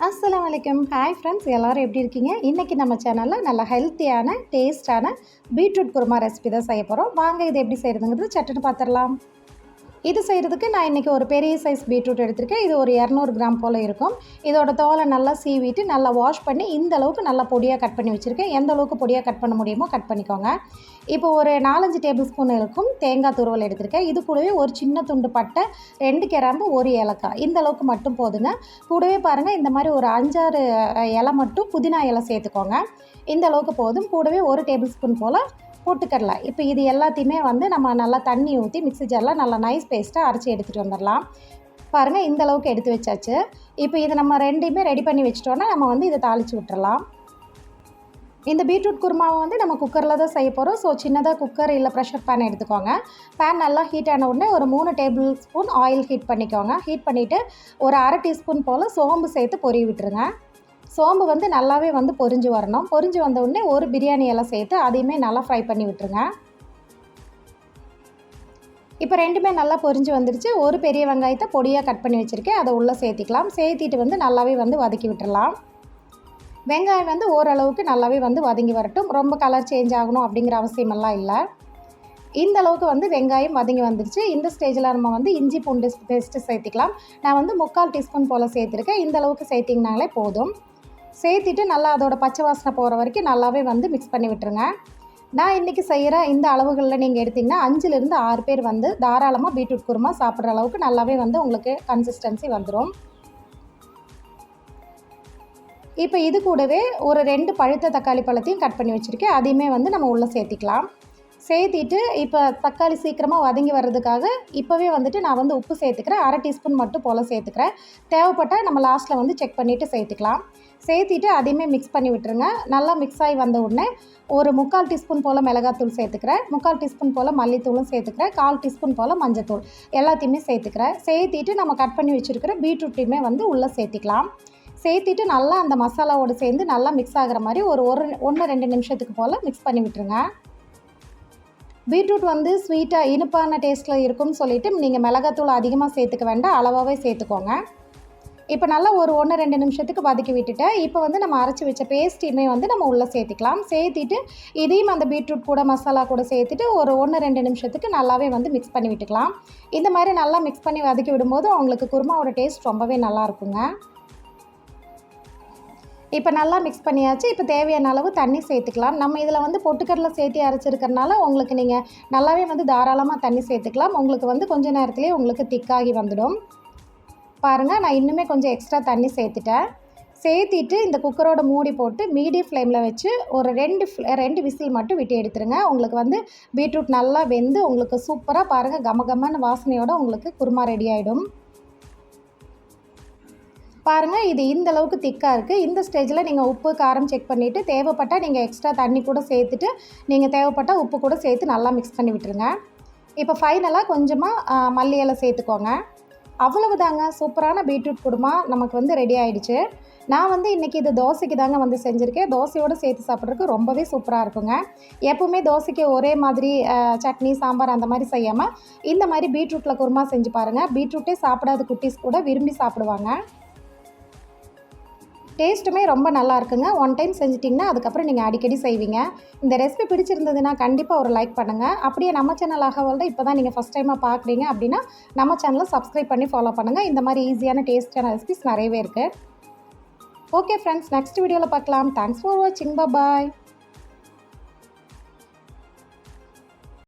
அஸ்ஸலாமு அலைக்கும். Hi friends, எல்லோரும் எப்படி இருக்கீங்க? இன்றைக்கி நம்ம சேனலில் நல்ல ஹெல்த்தியான டேஸ்டான பீட்ரூட் குருமா ரெசிபி தான் செய்ய போகிறோம். வாங்க இது எப்படி செய்கிறதுங்கிறது சட்டுன்னு பார்த்துடலாம். இது செய்கிறதுக்கு நான் இன்றைக்கி ஒரு பெரிய சைஸ் பீட்ரூட் எடுத்திருக்கேன். இது ஒரு 200 கிராம் போல் இருக்கும். இதோட தோலை நல்லா சீவிட்டு நல்லா வாஷ் பண்ணி இந்த அளவுக்கு நல்லா பொடியாக கட் பண்ணி வச்சுருக்கேன். எந்த அளவுக்கு பொடியாக கட் பண்ண முடியுமோ கட் பண்ணிக்கோங்க. இப்போ ஒரு 4-5 டேபிள் ஸ்பூன் இருக்கும் தேங்காய் துருவல் எடுத்திருக்கேன். இது கூடவே ஒரு சின்ன துண்டு பட்டை, 2 கிராம்பு, 1 ஏலக்காய், இந்த அளவுக்கு மட்டும் போதுங்க. கூடவே பாருங்கள், இந்த மாதிரி ஒரு 5-6 இலை மட்டும் புதினா இலை சேர்த்துக்கோங்க. இந்த அளவுக்கு போதும். கூடவே 1 டேபிள் ஸ்பூன் போல் பொட்டுக்கடலை. இப்போ இது எல்லாத்தையுமே நம்ம நல்லா தண்ணி ஊற்றி மிக்ஸி ஜாரில் நல்லா நைஸ் பேஸ்ட்டாக அரைச்சி எடுத்துகிட்டு வந்துடலாம். பாருங்கள், இந்த அளவுக்கு எடுத்து வச்சாச்சு. இப்போ இது நம்ம ரெண்டையுமே ரெடி பண்ணி வச்சிட்டோன்னா நம்ம இதை தாளித்து விட்டுறலாம். இந்த பீட்ரூட் குருமாவை நம்ம குக்கரில் தான் செய்ய போகிறோம். ஸோ சின்னதாக குக்கர் இல்லை ப்ரெஷர் பேன் எடுத்துக்கோங்க. பேன் நல்லா ஹீட் ஆன உடனே ஒரு 3 டேபிள் ஸ்பூன் ஆயில் ஹீட் பண்ணிக்கோங்க. ஹீட் பண்ணிவிட்டு ஒரு 1/2 டீஸ்பூன் போல் சோம்பு சேர்த்து பொரிய விட்டுருங்க. சோம்பு நல்லாவே பொரிஞ்சு வரணும். பொரிஞ்சு வந்த உடனே ஒரு பிரியாணி இலை சேர்த்து அதையுமே நல்லா ஃப்ரை பண்ணி விட்டுருங்க. இப்போ ரெண்டுமே நல்லா பொரிஞ்சு வந்துடுச்சு. ஒரு பெரிய வெங்காயத்தை பொடியாக கட் பண்ணி வச்சுருக்கேன். அதை உள்ளே சேர்த்திக்கலாம். சேர்த்திட்டு நல்லாவே வதக்கி விட்டுறலாம். வெங்காயம் ஓரளவுக்கு நல்லாவே வதங்கி வரட்டும். ரொம்ப கலர் சேஞ்ச் ஆகணும் அப்படிங்கிற அவசியமெல்லாம் இல்லை. இந்த அளவுக்கு வெங்காயம் வதங்கி வந்துடுச்சு. இந்த ஸ்டேஜில் நம்ம இஞ்சி பூண்டு பேஸ்ட்டு சேர்த்திக்கலாம். நான் 3/4 டீஸ்பூன் போல் சேர்த்துருக்கேன். இந்த அளவுக்கு சேர்த்திங்கனாலே போதும். சேர்த்திட்டு நல்லா அதோட பச்சை வாசனை போகிற வரைக்கும் நல்லாவே மிக்ஸ் பண்ணி விட்டுருங்க. நான் இன்றைக்கி செய்கிற இந்த அளவுகளில் நீங்கள் எடுத்திங்கன்னா 5லேருந்து 6 பேர் தாராளமாக பீட்ரூட் குருமா சாப்பிட்ற அளவுக்கு நல்லாவே உங்களுக்கு கன்சிஸ்டன்சி வந்துடும். இப்போ இது கூடவே ஒரு 2 பழுத்த தக்காளி பழத்தையும் கட் பண்ணி வச்சுருக்கேன். அதையுமே நம்ம உள்ளே சேர்த்திக்கலாம். சேர்த்திட்டு இப்போ தக்காளி சீக்கிரமாக வதங்கி வர்றதுக்காக இப்போவே நான் உப்பு சேர்த்துக்கிறேன். 1/2 டீஸ்பூன் மட்டும் போல் சேர்த்துக்கிறேன். தேவைப்பட்டால் நம்ம லாஸ்ட்டில் செக் பண்ணிவிட்டு சேர்த்துக்கலாம். சேர்த்திட்டு அதையுமே மிக்ஸ் பண்ணி விட்டுருங்க. நல்லா மிக்ஸ் ஆகி வந்த உடனே ஒரு 3/4 டீஸ்பூன் போல் மிளகாத்தூள் சேர்த்துக்கிறேன். 3/4 டீஸ்பூன் போல் மல்லித்தூளும் சேர்த்துக்கிறேன். 1/4 டீஸ்பூன் போல் மஞ்சத்தூள் எல்லாத்தையுமே சேர்த்துக்கிறேன். சேர்த்திட்டு நம்ம கட் பண்ணி வச்சுருக்கிற பீட்ரூட்டையுமே உள்ளே சேர்த்திக்கலாம். சேர்த்திட்டு நல்லா அந்த மசாலாவோடு சேர்ந்து நல்லா மிக்ஸ் ஆகிற மாதிரி ஒரு 1-2 நிமிஷத்துக்கு போல் மிக்ஸ் பண்ணி விட்டுருங்க. பீட்ரூட் ஸ்வீட்டாக இனிப்பான டேஸ்ட்டில் இருக்கும்னு சொல்லிவிட்டு நீங்கள் மிளகாத்தூள் அதிகமாக சேர்த்துக்க வேண்டாம், அளவாகவே சேர்த்துக்கோங்க. இப்போ நல்லா ஒரு 1-2 நிமிஷத்துக்கு வதக்கி விட்டுட்டேன். இப்போ நம்ம அரைச்சி வச்ச பேஸ்ட்டையுமே நம்ம உள்ளே சேர்த்திக்கலாம். சேர்த்திட்டு இதையும் அந்த பீட்ரூட் கூட மசாலா கூட சேர்த்துட்டு ஒரு 1-2 நிமிஷத்துக்கு நல்லாவே மிக்ஸ் பண்ணி விட்டுக்கலாம். இந்த மாதிரி நல்லா மிக்ஸ் பண்ணி வதக்கி விடும்போது உங்களுக்கு குருமாவோட டேஸ்ட் ரொம்பவே நல்லா இருக்குங்க. இப்போ நல்லா மிக்ஸ் பண்ணியாச்சு. இப்போ தேவையான அளவு தண்ணி சேர்த்துக்கலாம். நம்ம இதில் பொட்டுக்கடலை சேர்த்து அரைச்சிருக்கிறனால உங்களுக்கு நீங்கள் நல்லாவே தாராளமாக தண்ணி சேர்த்துக்கலாம். உங்களுக்கு கொஞ்ச நேரத்துலேயே உங்களுக்கு திக்காகி வந்துடும். பாருங்கள், நான் இன்னுமே கொஞ்சம் எக்ஸ்ட்ரா தண்ணி சேர்த்துட்டேன். சேர்த்திட்டு இந்த குக்கரோட மூடி போட்டு மீடியம் ஃப்ளேமில் வச்சு ஒரு 2 விசில் மட்டும் விட்டு எடுத்துருங்க. உங்களுக்கு பீட்ரூட் நல்லா வெந்து உங்களுக்கு சூப்பராக பாருங்கள் கமகமான வாசனையோடு உங்களுக்கு குருமா ரெடி ஆகிடும். பாருங்கள், இது இந்த அளவுக்கு திக்காக இருக்குது. இந்த ஸ்டேஜில் நீங்கள் உப்பு காரம் செக் பண்ணிவிட்டு தேவைப்பட்டால் நீங்கள் எக்ஸ்ட்ரா தண்ணி கூட சேர்த்துட்டு நீங்கள் தேவைப்பட்டால் உப்பு கூட சேர்த்து நல்லா மிக்ஸ் பண்ணி விட்டுருங்க. இப்போ ஃபைனலாக கொஞ்சமாக மல்லி இலை சேர்த்துக்கோங்க. அவ்வளவுதாங்க, சூப்பரான பீட்ரூட் குருமா நமக்கு ரெடி ஆகிடுச்சு. நான் இன்றைக்கி இது தோசைக்கு தாங்க செஞ்சுருக்கேன். தோசையோடு சேர்த்து சாப்பிட்றதுக்கு ரொம்பவே சூப்பராக இருக்குங்க. எப்போவுமே தோசைக்கு ஒரே மாதிரி சட்னி சாம்பார் அந்த மாதிரி செய்யாமல் இந்த மாதிரி பீட்ரூட்டில் குருமா செஞ்சு பாருங்கள். பீட்ரூட்டே சாப்பிடாத குட்டீஸ் கூட விரும்பி சாப்பிடுவாங்க. டேஸ்ட்டுமே ரொம்ப நல்லா இருக்குங்க. ஒன் டைம் செஞ்சிட்டிங்கன்னா அதுக்கப்புறம் நீங்கள் அடிக்கடி செய்வீங்க. இந்த ரெசிபி பிடிச்சிருந்ததுன்னா கண்டிப்பாக ஒரு லைக் பண்ணுங்கள். அப்படியே நம்ம சேனல் அகவல்தான் இப்போ தான் நீங்கள் ஃபஸ்ட் டைமாக பார்க்குறீங்க அப்படின்னா நம்ம சேனலை சப்ஸ்கிரைப் பண்ணி ஃபாலோ பண்ணுங்கள். இந்த மாதிரி ஈஸியான டேஸ்டான ரெசிபிஸ் நிறையவே இருக்குது. ஓகே ஃப்ரெண்ட்ஸ், நெக்ஸ்ட் வீடியோவில் பார்க்கலாம். தேங்க்ஸ் ஃபார் வாட்சிங். பாய்.